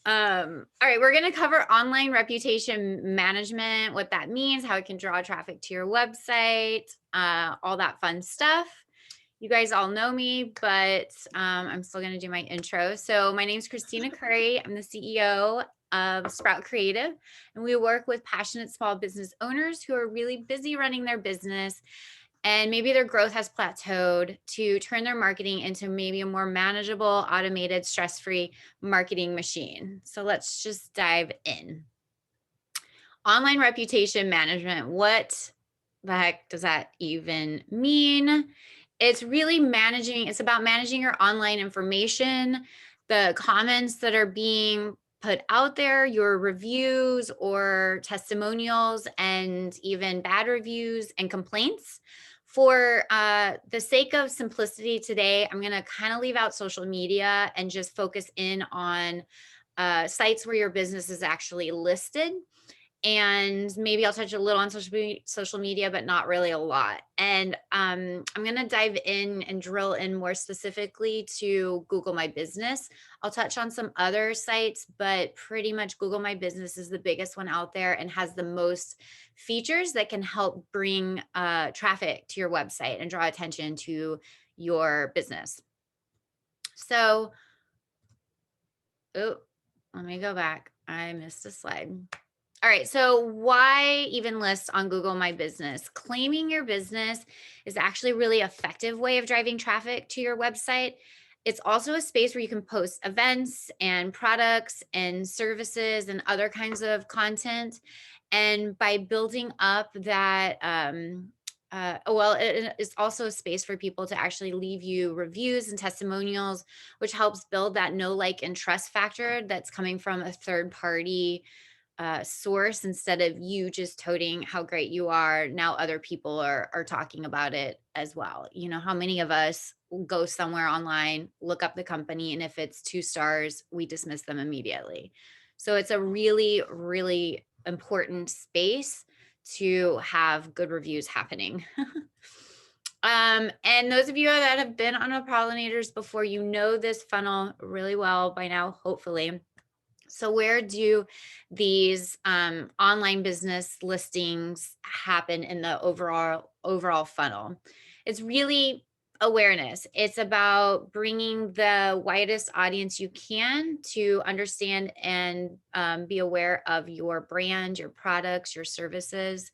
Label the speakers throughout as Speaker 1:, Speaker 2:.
Speaker 1: All right, we're going to cover online reputation management, what that means, how it can draw traffic to your website, all that fun stuff. You guys all know me, but I'm still going to do my intro. So my name is Christina Curry. I'm the CEO of Sprout Creative, and we work with passionate small business owners who are really busy running their business and maybe their growth has plateaued to turn their marketing into maybe a more manageable, automated, stress-free marketing machine. So let's just dive in. Online reputation management. What the heck does that even mean? It's really it's about managing your online information, the comments that are being put out there, your reviews or testimonials, and even bad reviews and complaints. For the sake of simplicity today, I'm going to kind of leave out social media and just focus in on sites where your business is actually listed, and maybe I'll touch a little on social media, but not really a lot. And I'm going to dive in and drill in more specifically to Google My Business. I'll touch on some other sites, but pretty much Google My Business is the biggest one out there and has the most features that can help bring traffic to your website and draw attention to your business. So, oh, let me go back. I missed a slide. All right, so why even list on Google My Business? Claiming your business is actually a really effective way of driving traffic to your website. It's also a space where you can post events and products and services and other kinds of content. And by building up that, it's also a space for people to actually leave you reviews and testimonials, which helps build that know, like, and trust factor that's coming from a third party source. Instead of you just toting how great you are, now other people are talking about it as well. You know, how many of us go somewhere online, look up the company, and if it's 2 stars, we dismiss them immediately. So it's a really, really important space to have good reviews happening. And those of you that have been on a pollinators before, you know this funnel really well by now, hopefully. So where do these online business listings happen in the overall funnel? It's really awareness. It's about bringing the widest audience you can to understand and be aware of your brand, your products, your services.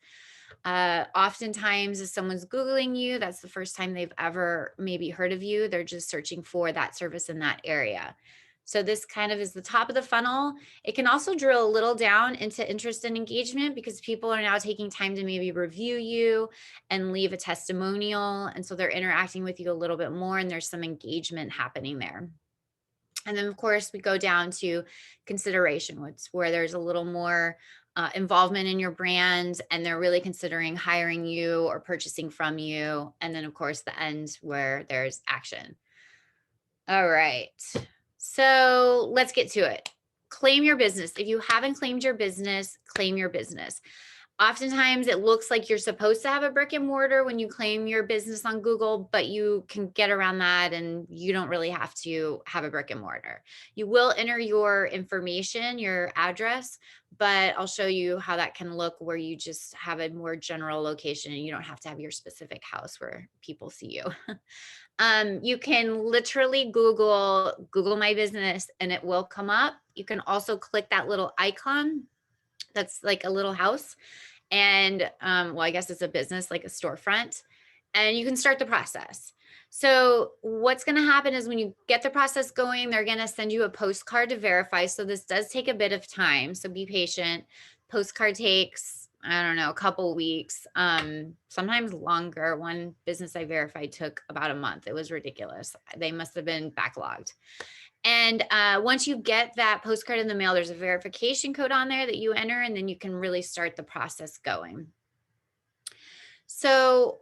Speaker 1: Oftentimes, if someone's Googling you, that's the first time they've ever maybe heard of you. They're just searching for that service in that area. So this kind of is the top of the funnel. It can also drill a little down into interest and engagement because people are now taking time to maybe review you and leave a testimonial. And so they're interacting with you a little bit more, and there's some engagement happening there. And then, of course, we go down to consideration, where there's a little more involvement in your brand, and they're really considering hiring you or purchasing from you. And then, of course, the end where there's action. All right. So let's get to it. Claim your business. If you haven't claimed your business, claim your business. Oftentimes it looks like you're supposed to have a brick and mortar when you claim your business on Google, but you can get around that and you don't really have to have a brick and mortar. You will enter your information, your address, but I'll show you how that can look where you just have a more general location and you don't have to have your specific house where people see you. You can literally Google My Business and it will come up. You can also click that little icon that's like a little house. And well, I guess it's a business, like a storefront, and you can start the process. So what's going to happen is when you get the process going, they're going to send you a postcard to verify. So this does take a bit of time. So be patient. Postcard takes, I don't know, a couple weeks, sometimes longer. One business I verified took about a month. It was ridiculous. They must have been backlogged. And once you get that postcard in the mail, there's a verification code on there that you enter, and then you can really start the process going. So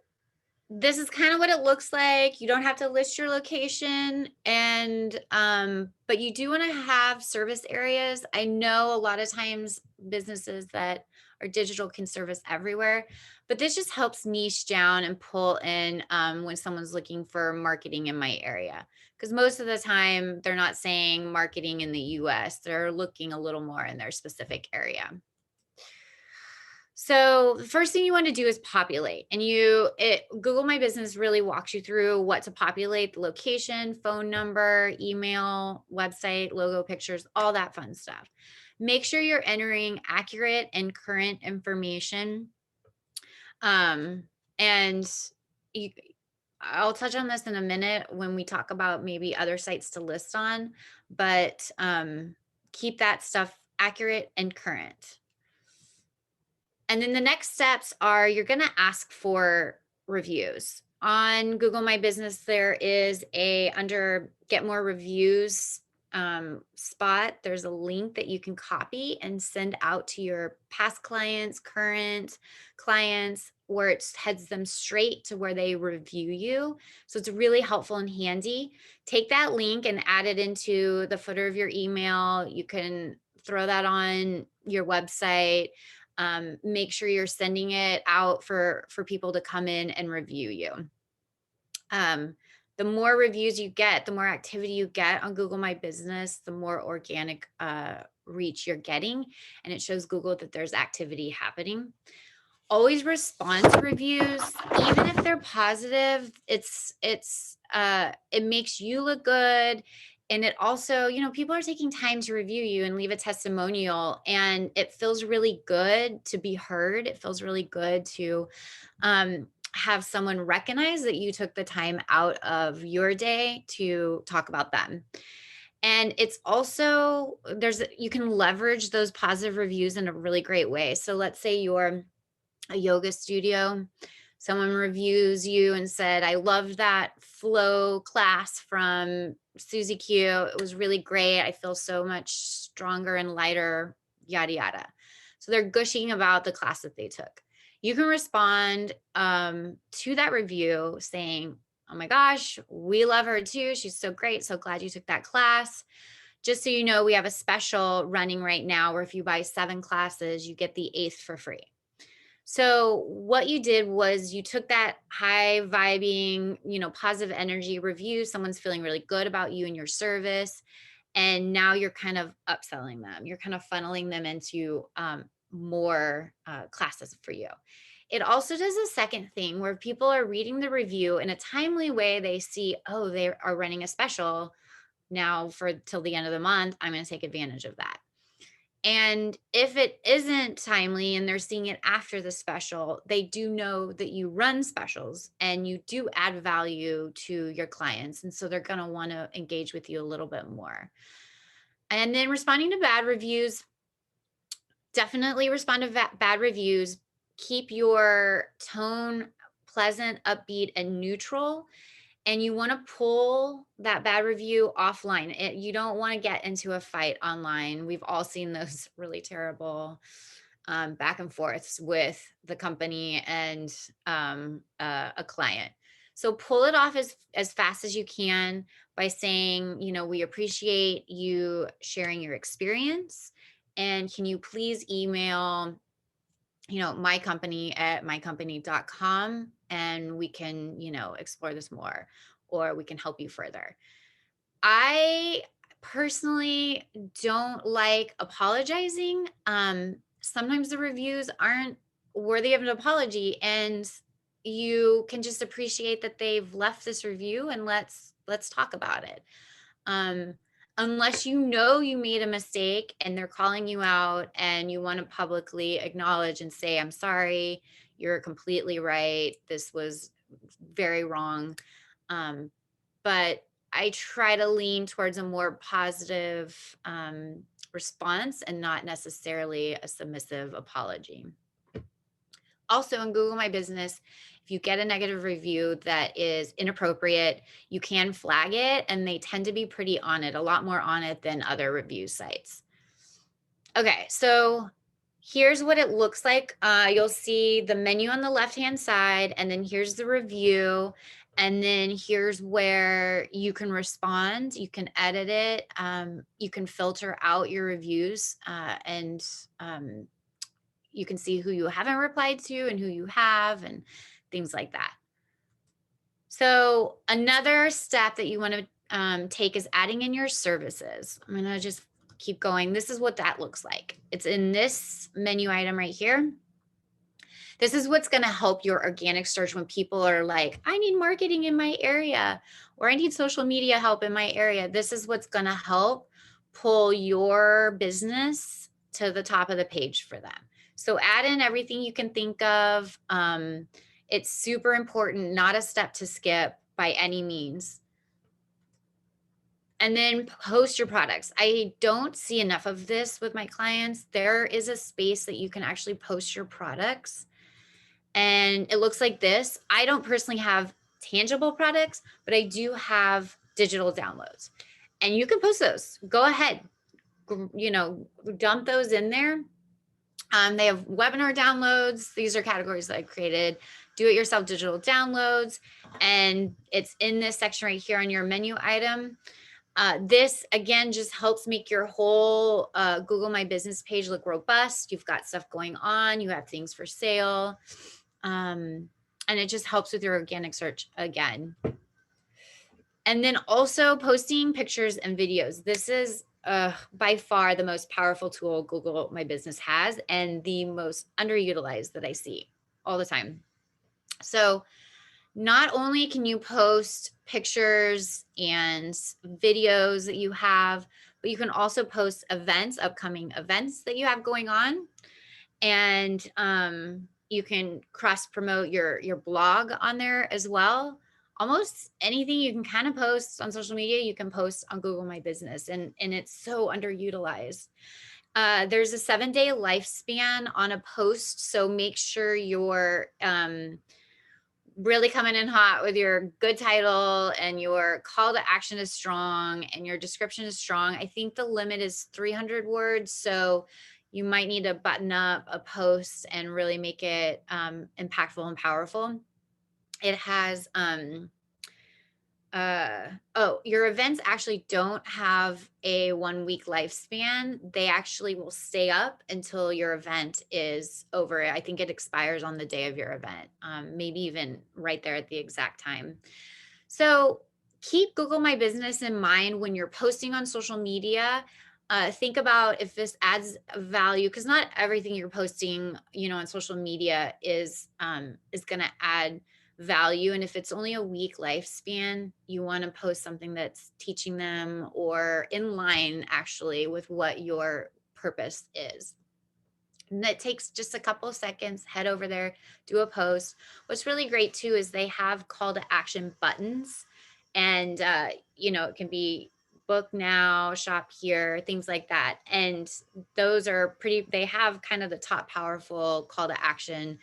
Speaker 1: this is kind of what it looks like. You don't have to list your location, and but you do want to have service areas. I know a lot of times businesses that are digital can service everywhere, but this just helps niche down and pull in when someone's looking for marketing in my area. Because most of the time they're not saying marketing in the US, they're looking a little more in their specific area. So the first thing you want to do is populate, and Google My Business really walks you through what to populate: the location, phone number, email, website, logo, pictures, all that fun stuff. Make sure you're entering accurate and current information. And you, I'll touch on this in a minute when we talk about maybe other sites to list on, but keep that stuff accurate and current. And then the next steps are you're going to ask for reviews. On Google My Business, there is under Get More Reviews spot. There's a link that you can copy and send out to your past clients, current clients, where it heads them straight to where they review you. So it's really helpful and handy. Take that link and add it into the footer of your email. You can throw that on your website. Make sure you're sending it out for people to come in and review you. The more reviews you get, the more activity you get on Google My Business, the more organic reach you're getting, and it shows Google that there's activity happening. Always respond to reviews, even if they're positive. It makes you look good. And it also, people are taking time to review you and leave a testimonial, and it feels really good to be heard. It feels really good to have someone recognize that you took the time out of your day to talk about them. And it's also, you can leverage those positive reviews in a really great way. So let's say you're a yoga studio. Someone reviews you and said, I loved that flow class from Susie Q. It was really great. I feel so much stronger and lighter, yada, yada. So they're gushing about the class that they took. You can respond to that review saying, oh my gosh, we love her too. She's so great. So glad you took that class. Just so you know, we have a special running right now where if you buy 7 classes, you get the 8th for free. So what you did was you took that high vibing, positive energy review. Someone's feeling really good about you and your service. And now you're kind of upselling them. You're kind of funneling them into more classes for you. It also does a second thing where people are reading the review in a timely way. They see, oh, they are running a special now for till the end of the month. I'm going to take advantage of that. And if it isn't timely and they're seeing it after the special, they do know that you run specials and you do add value to your clients. And so they're going to want to engage with you a little bit more. And then responding to bad reviews, definitely respond to bad reviews. Keep your tone pleasant, upbeat, and neutral. And you want to pull that bad review offline. You don't want to get into a fight online. We've all seen those really terrible back and forths with the company and a client. So pull it off as fast as you can by saying, we appreciate you sharing your experience. And can you please email my company at mycompany.com, and we can, explore this more, or we can help you further. I personally don't like apologizing. Sometimes the reviews aren't worthy of an apology, and you can just appreciate that they've left this review, and let's talk about it. Unless you made a mistake and they're calling you out and you want to publicly acknowledge and say, I'm sorry, you're completely right. This was very wrong. But I try to lean towards a more positive response and not necessarily a submissive apology. Also, in Google My Business, if you get a negative review that is inappropriate, you can flag it, and they tend to be pretty on it, a lot more on it than other review sites. Okay, so Here's what it looks like. You'll see the menu on the left-hand side, and then here's the review. And then here's where you can respond. You can edit it. You can filter out your reviews, and you can see who you haven't replied to and who you have and things like that. So another step that you want to take is adding in your services. I'm going to just keep going. This is what that looks like. It's in this menu item right here. This is what's going to help your organic search when people are like, I need marketing in my area, or I need social media help in my area. This is what's going to help pull your business to the top of the page for them. So add in everything you can think of. It's super important, not a step to skip by any means. And then post your products. I don't see enough of this with my clients. There is a space that you can actually post your products. And it looks like this. I don't personally have tangible products, but I do have digital downloads. And you can post those. Go ahead, dump those in there. They have webinar downloads. These are categories that I created. Do-it-yourself digital downloads. And it's in this section right here on your menu item. This, again, just helps make your whole Google My Business page look robust. You've got stuff going on. You have things for sale. And it just helps with your organic search again. And then also posting pictures and videos. This is by far the most powerful tool Google My Business has, and the most underutilized that I see all the time. So not only can you post pictures and videos that you have, but you can also post events, upcoming events that you have going on. And you can cross promote your blog on there as well. Almost anything you can kind of post on social media, you can post on Google My Business, and it's so underutilized. There's a 7-day lifespan on a post, so make sure you're really coming in hot with your good title and your call to action is strong and your description is strong. I think the limit is 300 words, so you might need to button up a post and really make it impactful and powerful. It has your events actually don't have a 1-week lifespan. They actually will stay up until your event is over. I think it expires on the day of your event, maybe even right there at the exact time. So keep Google My Business in mind when you're posting on social media. Think about if this adds value, because not everything you're posting, on social media is going to add value. And if it's only a week lifespan, you want to post something that's teaching them or in line actually with what your purpose is. And that takes just a couple of seconds. Head over there, do a post. What's really great too is they have call to action buttons, and it can be book now, shop here, things like that. And those are they have kind of the top powerful call to action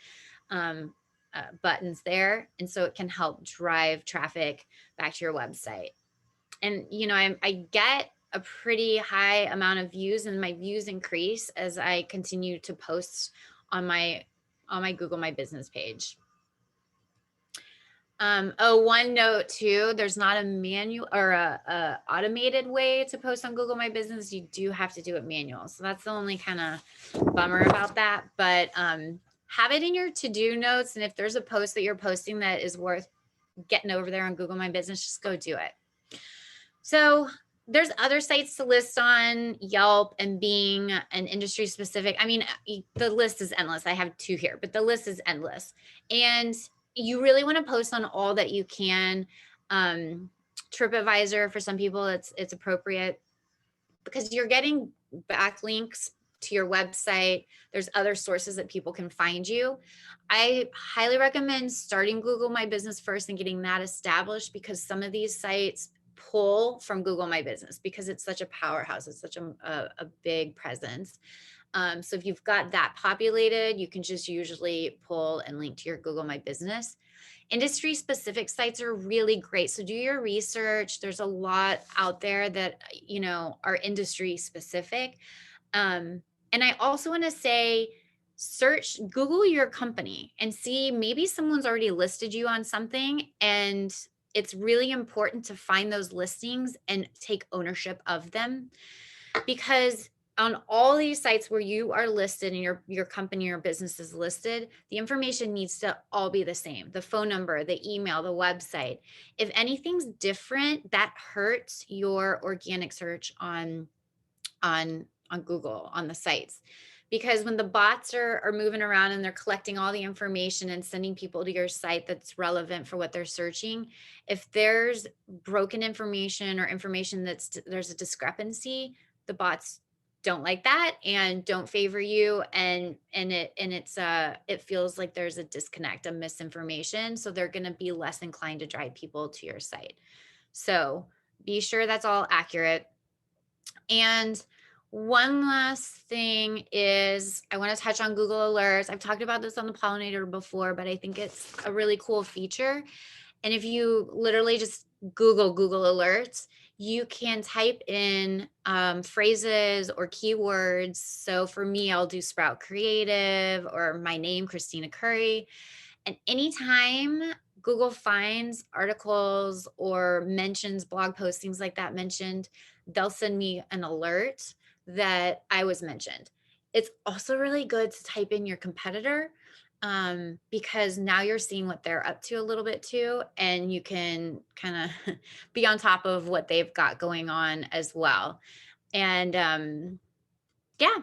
Speaker 1: buttons there. And so it can help drive traffic back to your website. And, I get a pretty high amount of views, and my views increase as I continue to post on my Google My Business page. One note too, there's not a manual or a automated way to post on Google My Business. You do have to do it manual. So that's the only kind of bummer about that. But have it in your to-do notes. And if there's a post that you're posting that is worth getting over there on Google My Business, just go do it. So there's other sites to list on, Yelp and Bing and industry specific. I mean, the list is endless. I have 2 here, but the list is endless. And you really want to post on all that you can. TripAdvisor, for some people, it's appropriate because you're getting backlinks to your website. There's other sources that people can find you. I highly recommend starting Google My Business first and getting that established, because some of these sites pull from Google My Business because it's such a powerhouse. It's such a big presence. So if you've got that populated, you can just usually pull and link to your Google My Business. Industry specific sites are really great. So do your research. There's a lot out there that, are industry specific. And I also want to say, Google your company and see, maybe someone's already listed you on something, and it's really important to find those listings and take ownership of them, because on all these sites where you are listed and your company or business is listed, the information needs to all be the same. The phone number, the email, the website. If anything's different, that hurts your organic search on Google, on the sites. Because when the bots are moving around and they're collecting all the information and sending people to your site that's relevant for what they're searching, if there's broken information or information there's a discrepancy, the bots don't like that and don't favor you, it feels like there's a disconnect, a misinformation, so they're going to be less inclined to drive people to your site. So be sure that's all accurate. And one last thing is, I want to touch on Google Alerts. I've talked about this on the pollinator before, but I think it's a really cool feature. And if you literally just Google Alerts, you can type in phrases or keywords. So for me, I'll do Sprout Creative or my name, Christina Curry. And anytime Google finds articles or mentions blog posts, things like that mentioned, they'll send me an alert that I was mentioned. It's also really good to type in your competitor, because now you're seeing what they're up to a little bit too, and you can kind of be on top of what they've got going on as well. And yeah,